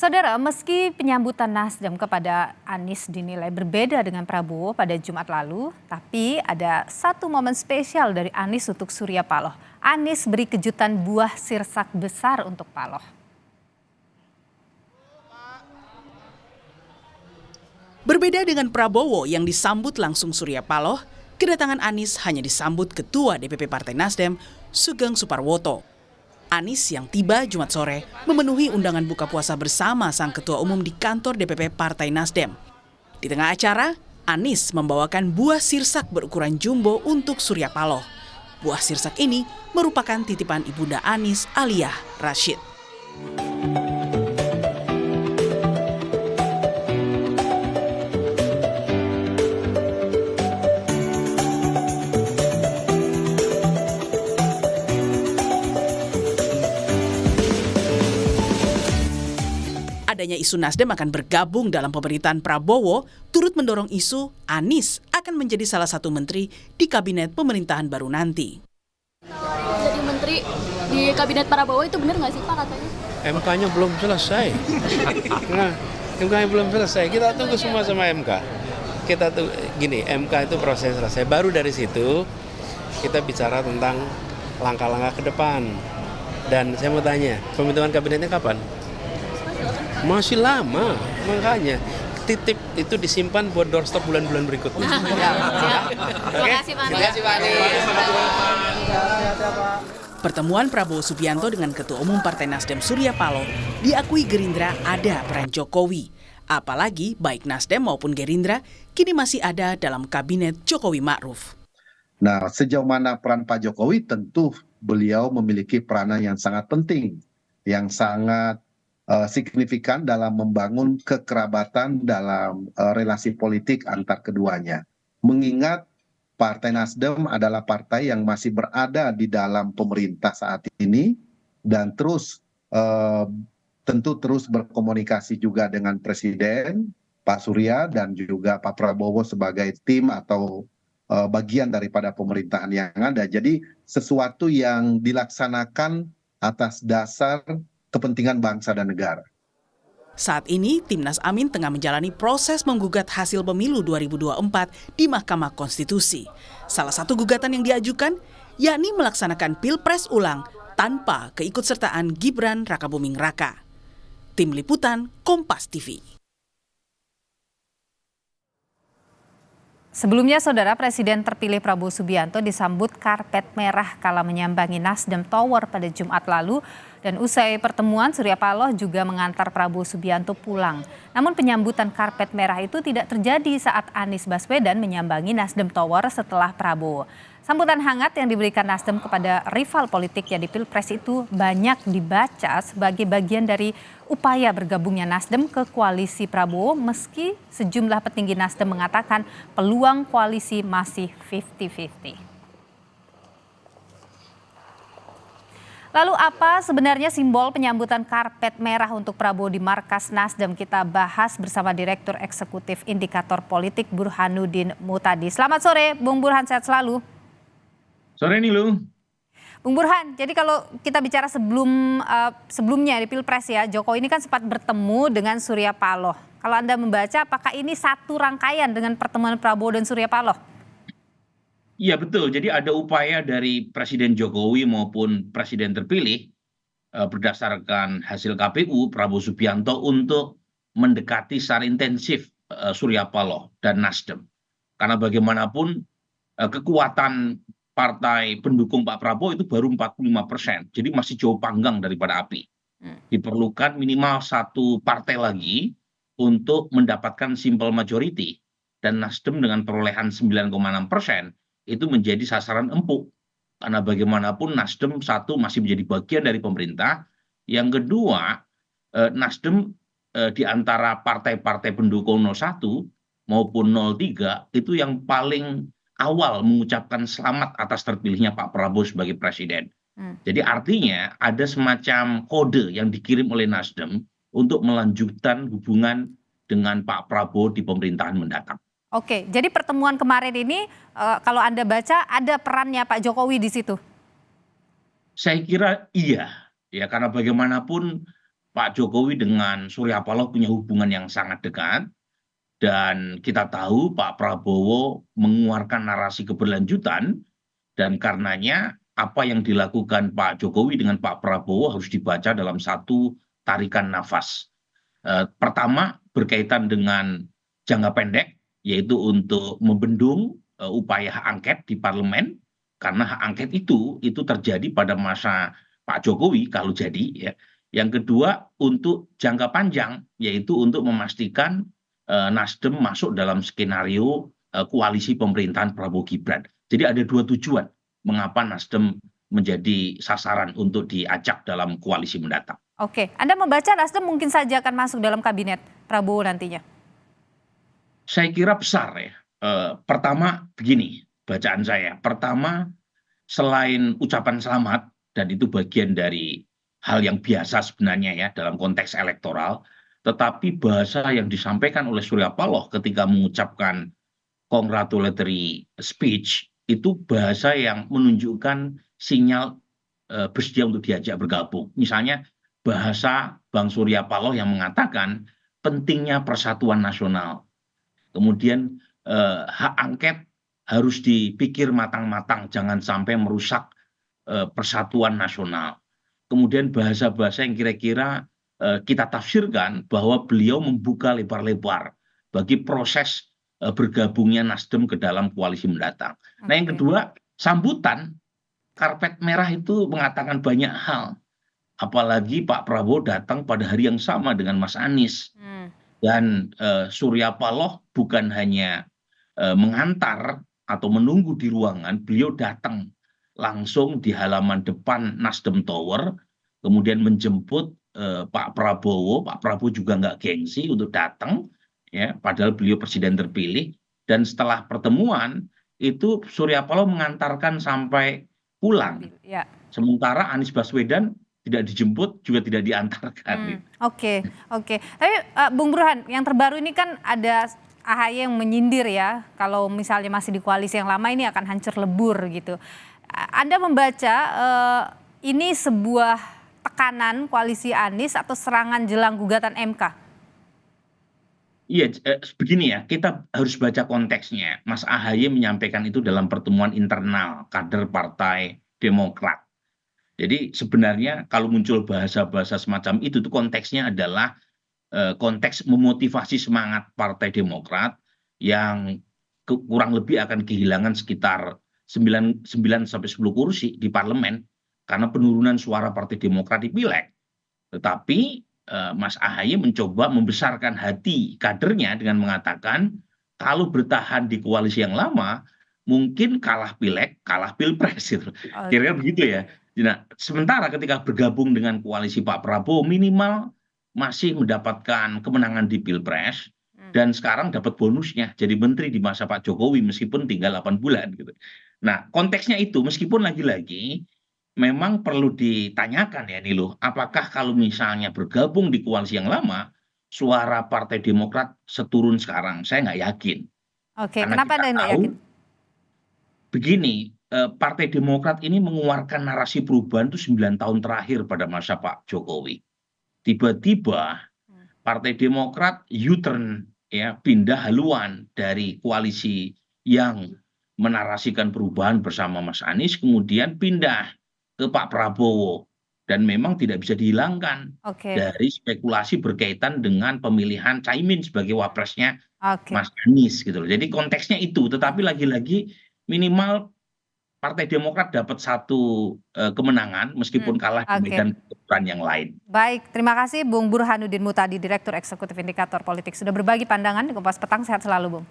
Saudara, meski penyambutan Nasdem kepada Anies dinilai berbeda dengan Prabowo pada Jumat lalu, tapi ada satu momen spesial dari Anies untuk Surya Paloh. Anies beri kejutan buah sirsak besar untuk Paloh. Berbeda dengan Prabowo yang disambut langsung Surya Paloh, kedatangan Anies hanya disambut Ketua DPP Partai Nasdem, Sugeng Suparwoto. Anies yang tiba Jumat sore memenuhi undangan buka puasa bersama sang Ketua Umum di kantor DPP Partai Nasdem. Di tengah acara, Anies membawakan buah sirsak berukuran jumbo untuk Surya Paloh. Buah sirsak ini merupakan titipan ibunda Anies, Aliyah Rashid. Adanya isu Nasdem akan bergabung dalam pemerintahan Prabowo turut mendorong isu Anies akan menjadi salah satu menteri di kabinet pemerintahan baru nanti. Jadi menteri di kabinet Prabowo itu benar nggak sih Pak katanya? MK-nya belum selesai. Nah, MK-nya belum selesai. Kita tunggu semua sama MK. Kita tuh gini, MK itu proses selesai. Baru dari situ kita bicara tentang langkah-langkah ke depan. Dan saya mau tanya, pembentukan kabinetnya kapan? Masih lama, makanya titip itu disimpan buat doorstop bulan-bulan berikutnya. Terima kasih Pak Anies. Pertemuan Prabowo Subianto dengan Ketua Umum Partai Nasdem Surya Paloh diakui Gerindra ada peran Jokowi. Apalagi baik Nasdem maupun Gerindra kini masih ada dalam kabinet Jokowi Ma'ruf. Nah, sejauh mana peran Pak Jokowi, tentu beliau memiliki peranan yang sangat penting, yang sangat signifikan dalam membangun kekerabatan dalam relasi politik antar keduanya. Mengingat Partai Nasdem adalah partai yang masih berada di dalam pemerintah saat ini dan tentu terus berkomunikasi juga dengan Presiden, Pak Surya dan juga Pak Prabowo sebagai tim atau bagian daripada pemerintahan yang ada. Jadi sesuatu yang dilaksanakan atas dasar kepentingan bangsa dan negara. Saat ini, Timnas Amin tengah menjalani proses menggugat hasil pemilu 2024 di Mahkamah Konstitusi. Salah satu gugatan yang diajukan, yakni melaksanakan Pilpres ulang tanpa keikutsertaan Gibran Rakabuming Raka. Tim Liputan, Kompas TV. Sebelumnya, Saudara, Presiden terpilih Prabowo Subianto disambut karpet merah kala menyambangi Nasdem Tower pada Jumat lalu. Dan usai pertemuan, Surya Paloh juga mengantar Prabowo Subianto pulang. Namun penyambutan karpet merah itu tidak terjadi saat Anies Baswedan menyambangi Nasdem Tower setelah Prabowo. Sambutan hangat yang diberikan Nasdem kepada rival politiknya di Pilpres itu banyak dibaca sebagai bagian dari upaya bergabungnya Nasdem ke koalisi Prabowo, meski sejumlah petinggi Nasdem mengatakan peluang koalisi masih 50-50. Lalu apa sebenarnya simbol penyambutan karpet merah untuk Prabowo di markas Nasdem? Kita bahas bersama Direktur Eksekutif Indikator Politik Burhanuddin Muhtadi. Selamat sore, Bung Burhan, sehat selalu. Sore nih Lu. Bung Burhan, jadi kalau kita bicara sebelumnya di Pilpres ya, Jokowi ini kan sempat bertemu dengan Surya Paloh. Kalau Anda membaca, apakah ini satu rangkaian dengan pertemuan Prabowo dan Surya Paloh? Iya betul, jadi ada upaya dari Presiden Jokowi maupun Presiden terpilih berdasarkan hasil KPU Prabowo Subianto untuk mendekati secara intensif Surya Paloh dan Nasdem. Karena bagaimanapun kekuatan partai pendukung Pak Prabowo itu baru 45%, jadi masih jauh panggang daripada api. Diperlukan minimal satu partai lagi untuk mendapatkan simple majority, dan Nasdem dengan perolehan 9,6% itu menjadi sasaran empuk. Karena bagaimanapun Nasdem satu masih menjadi bagian dari pemerintah, yang kedua Nasdem di antara partai-partai pendukung 01 maupun 03 itu yang paling awal mengucapkan selamat atas terpilihnya Pak Prabowo sebagai presiden. Jadi artinya ada semacam kode yang dikirim oleh Nasdem untuk melanjutkan hubungan dengan Pak Prabowo di pemerintahan mendatang. Oke, jadi pertemuan kemarin ini kalau Anda baca ada perannya Pak Jokowi di situ? Saya kira iya, ya karena bagaimanapun Pak Jokowi dengan Surya Paloh punya hubungan yang sangat dekat. Dan kita tahu Pak Prabowo mengeluarkan narasi keberlanjutan, dan karenanya apa yang dilakukan Pak Jokowi dengan Pak Prabowo harus dibaca dalam satu tarikan nafas. Pertama, berkaitan dengan jangka pendek, yaitu untuk membendung upaya hak angket di parlemen, karena hak angket itu terjadi pada masa Pak Jokowi kalau jadi, ya. Yang kedua, untuk jangka panjang, yaitu untuk memastikan Nasdem masuk dalam skenario koalisi pemerintahan Prabowo Gibran. Jadi ada dua tujuan mengapa Nasdem menjadi sasaran untuk diajak dalam koalisi mendatang. Oke, Anda membaca Nasdem mungkin saja akan masuk dalam kabinet Prabowo nantinya? Saya kira besar ya. Pertama begini bacaan saya. Pertama, selain ucapan selamat, dan itu bagian dari hal yang biasa sebenarnya ya dalam konteks elektoral, tetapi bahasa yang disampaikan oleh Surya Paloh ketika mengucapkan congratulatory speech itu bahasa yang menunjukkan sinyal bersedia untuk diajak bergabung. Misalnya bahasa Bang Surya Paloh yang mengatakan pentingnya persatuan nasional. Kemudian hak angket harus dipikir matang-matang, jangan sampai merusak persatuan nasional. Kemudian bahasa-bahasa yang kira-kira kita tafsirkan bahwa beliau membuka lebar-lebar bagi proses bergabungnya Nasdem ke dalam koalisi mendatang. Nah, yang kedua, sambutan karpet merah itu mengatakan banyak hal. Apalagi Pak Prabowo datang pada hari yang sama dengan Mas Anies. Dan Surya Paloh bukan hanya mengantar atau menunggu di ruangan, beliau datang langsung di halaman depan Nasdem Tower, kemudian menjemput Pak Prabowo. Pak Prabowo juga nggak gengsi untuk datang, ya, padahal beliau presiden terpilih. Dan setelah pertemuan itu Surya Paloh mengantarkan sampai pulang. Ya. Sementara Anies Baswedan tidak dijemput, juga tidak diantarkan. Oke. Tapi Bung Burhan, yang terbaru ini kan ada AHY yang menyindir ya, kalau misalnya masih di koalisi yang lama ini akan hancur lebur gitu. Anda membaca ini sebuah tekanan koalisi Anies atau serangan jelang gugatan MK? Iya, begini ya, kita harus baca konteksnya. Mas AHY menyampaikan itu dalam pertemuan internal kader Partai Demokrat. Jadi sebenarnya kalau muncul bahasa-bahasa semacam itu tuh konteksnya adalah konteks memotivasi semangat Partai Demokrat yang kurang lebih akan kehilangan sekitar 9 sampai 10 kursi di parlemen karena penurunan suara Partai Demokrat di Pileg. Tetapi Mas AHY mencoba membesarkan hati kadernya dengan mengatakan kalau bertahan di koalisi yang lama mungkin kalah Pileg, kalah Pilpres gitu. Kira-kira begitu ya. Nah, sementara ketika bergabung dengan koalisi Pak Prabowo minimal masih mendapatkan kemenangan di Pilpres dan sekarang dapat bonusnya jadi menteri di masa Pak Jokowi meskipun tinggal 8 bulan gitu. Nah, konteksnya itu meskipun lagi-lagi memang perlu ditanyakan ya nih loh, apakah kalau misalnya bergabung di koalisi yang lama suara Partai Demokrat seturun sekarang? Saya nggak yakin. Oke, Karena kenapa Anda nggak yakin? Begini, Partai Demokrat ini mengeluarkan narasi perubahan itu 9 tahun terakhir pada masa Pak Jokowi. Tiba-tiba Partai Demokrat U-turn ya, pindah haluan dari koalisi yang menarasikan perubahan bersama Mas Anies kemudian pindah ke Pak Prabowo dan memang tidak bisa dihilangkan dari spekulasi berkaitan dengan pemilihan Caimin sebagai wapresnya Mas Anies gitu loh. Jadi konteksnya itu, tetapi lagi-lagi minimal Partai Demokrat dapat satu kemenangan meskipun kalah di medan peran yang lain. Baik, terima kasih Bung Burhanuddin Muhtadi, Direktur Eksekutif Indikator Politik sudah berbagi pandangan di Kompas Petang. Sehat selalu, Bung.